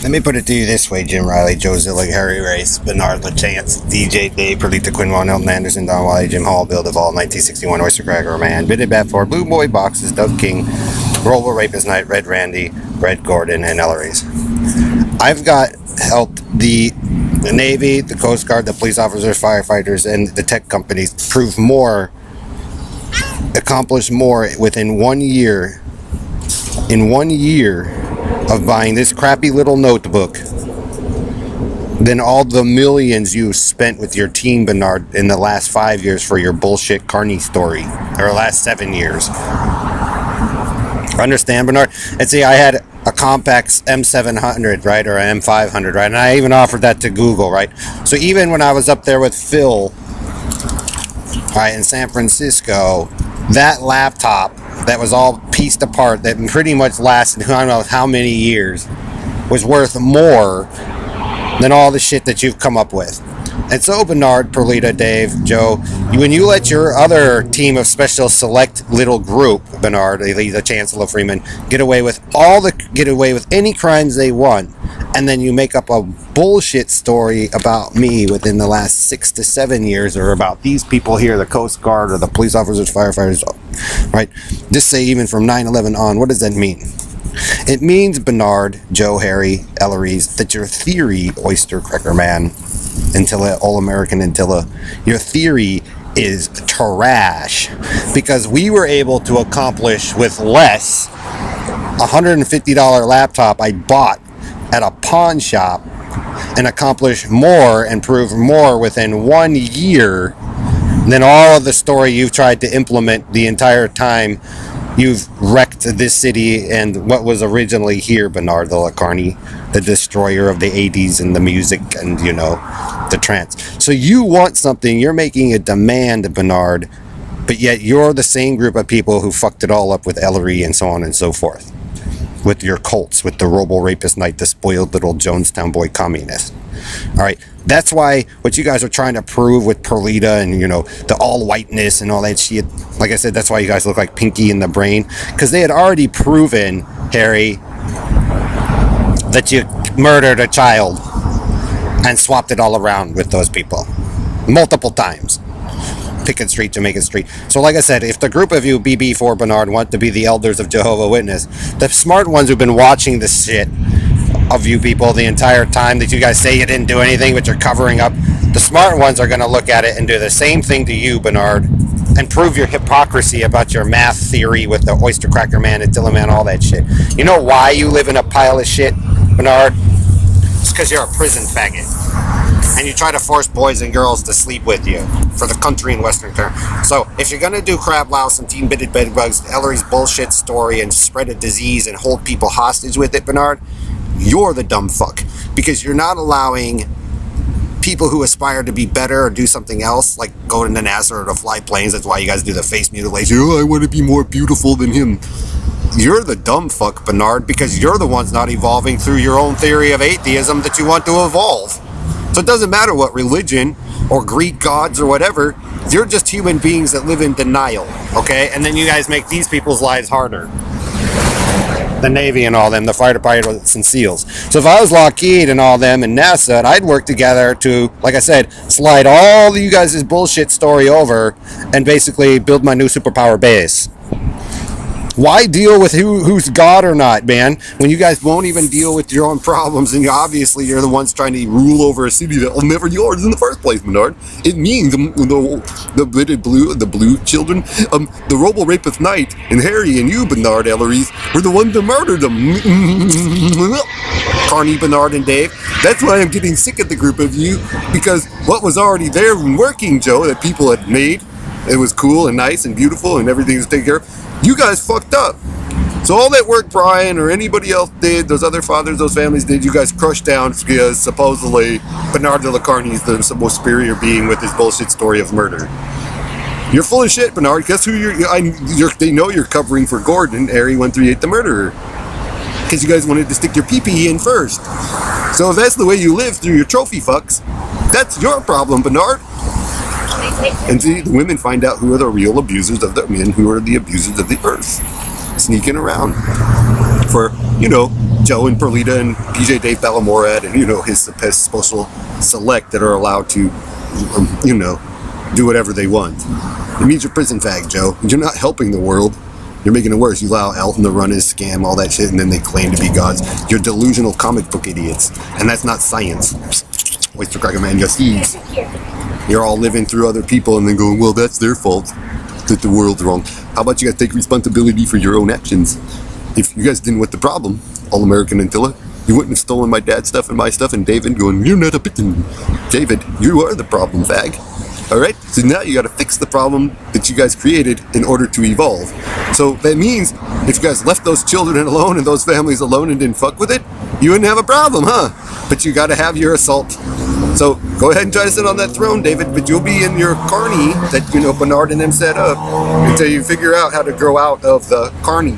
Let me put it to you this way: Jim Riley, Joe Zillig, Harry Race, Bernard LaChance, DJ Dave, Perlita Quinwan, Elton Anderson, Don Wally, Jim Hall, Bill Duvall, 1961, Oyster Cracker Man, Bitted Bat Ford, Blue Boy Boxes, Doug King, Roller Rapist Night, Red Randy, Red Gordon, and Ellery's. I've got helped the Navy, the Coast Guard, the police officers, firefighters, and the tech companies prove more, accomplish more within 1 year. In 1 year of buying this crappy little notebook than all the millions you spent with your team, Bernard, in the last 5 years for your bullshit Carney story, or last 7 years. Understand, Bernard? And see, I had a Compaq M700, right, or an M500, right, and I even offered that to Google, right? So even when I was up there with Phil, right, in San Francisco, that laptop that was all pieced apart, that pretty much lasted who knows how many years, was worth more than all the shit that you've come up with. And so, Bernard, Perlita, Dave, Joe, when you let your other team of special select little group, Bernard, the Chancellor Freeman, get away with any crimes they want, and then you make up a bullshit story about me within the last 6 to 7 years, or about these people here, the Coast Guard or the police officers, firefighters, right? Just say even from 9/11 on, what does that mean? It means, Bernard, Joe, Harry, Ellery's, that your theory, Oyster Cracker Man, Antilla, All-American Antilla, your theory is trash, because we were able to accomplish with less $150 laptop I bought at a pawn shop and accomplish more and prove more within 1 year than all of the story you've tried to implement the entire time you've wrecked this city and what was originally here, Bernard the Lacarney, the destroyer of the 80s and the music and, you know, the trance. So you want something, you're making a demand, Bernard, but yet you're the same group of people who fucked it all up with Ellery and so on and so forth. With your cults, with the Robo Rapist Knight, the spoiled little Jonestown boy communist. All right, that's why what you guys are trying to prove with Perlita and, you know, the all whiteness and all that shit. Like I said, that's why you guys look like Pinky in the Brain, because they had already proven, Harry, that you murdered a child and swapped it all around with those people multiple times. Pickett Street, Jamaica Street. So like I said, if the group of you, BB4 Bernard, want to be the elders of Jehovah's Witness, the smart ones who've been watching this shit of you people the entire time that you guys say you didn't do anything but you're covering up, the smart ones are going to look at it and do the same thing to you, Bernard, and prove your hypocrisy about your math theory with the Oyster Cracker Man, Attila Man, all that shit. You know why you live in a pile of shit, Bernard? It's because you're a prison faggot. And you try to force boys and girls to sleep with you for the country and western term. So if you're going to do crab louse and team bitted bedbugs, Ellery's bullshit story, and spread a disease and hold people hostage with it, Bernard, you're the dumb fuck. Because you're not allowing people who aspire to be better or do something else, like go to NASA or to fly planes. That's why you guys do the face mutilation. Oh, I want to be more beautiful than him. You're the dumb fuck, Bernard, because you're the ones not evolving through your own theory of atheism that you want to evolve. So it doesn't matter what religion or Greek gods or whatever, you're just human beings that live in denial, okay? And then you guys make these people's lives harder. The Navy and all them, the fighter pilots and SEALs. So if I was Lockheed and all them and NASA, and I'd work together to, like I said, slide all of you guys' bullshit story over and basically build my new superpower base. Why deal with who's God or not, man, when you guys won't even deal with your own problems, and obviously you're the ones trying to rule over a city that was never yours in the first place, Bernard. It means the blue children, the Robo Rapist Knight, and Harry and you, Bernard Ellery's, were the ones that murdered them. Carney, Bernard, and Dave. That's why I'm getting sick of the group of you, because what was already there and working, Joe, that people had made, it was cool and nice and beautiful and everything was taken care of. You guys fucked up. So all that work Brian or anybody else did, those other fathers, those families did, you guys crushed down because supposedly Bernard de la Carney is the most superior being with his bullshit story of murder. You're full of shit, Bernard. Guess who they know you're covering for Gordon, Harry 138, the murderer. Because you guys wanted to stick your pee-pee in first. So if that's the way you live through your trophy fucks, that's your problem, Bernard. And see, the women find out who are the real abusers of the men, who are the abusers of the earth, sneaking around. for, you know, Joe and Perlita and PJ Dave Ballamorad and, you know, his special select that are allowed to, you know, do whatever they want. It means you're prison fag, Joe. You're not helping the world. You're making it worse. You allow Elton to run his scam, all that shit, and then they claim to be gods. You're delusional comic book idiots. And that's not science. Oyster Cracker Man just eats. You're all living through other people and then going, well, that's their fault that the world's wrong. How about you guys take responsibility for your own actions? If you guys didn't want the problem, All-American Antilla, you wouldn't have stolen my dad's stuff and my stuff, and David going, you're not a bitten. David, you are the problem, fag. Alright, so now you gotta fix the problem that you guys created in order to evolve. So that means if you guys left those children alone and those families alone and didn't fuck with it, you wouldn't have a problem, huh? But you gotta have your assault. So go ahead and try to sit on that throne, David, but you'll be in your carny that, you know, Bernard and them set up until you figure out how to grow out of the carny.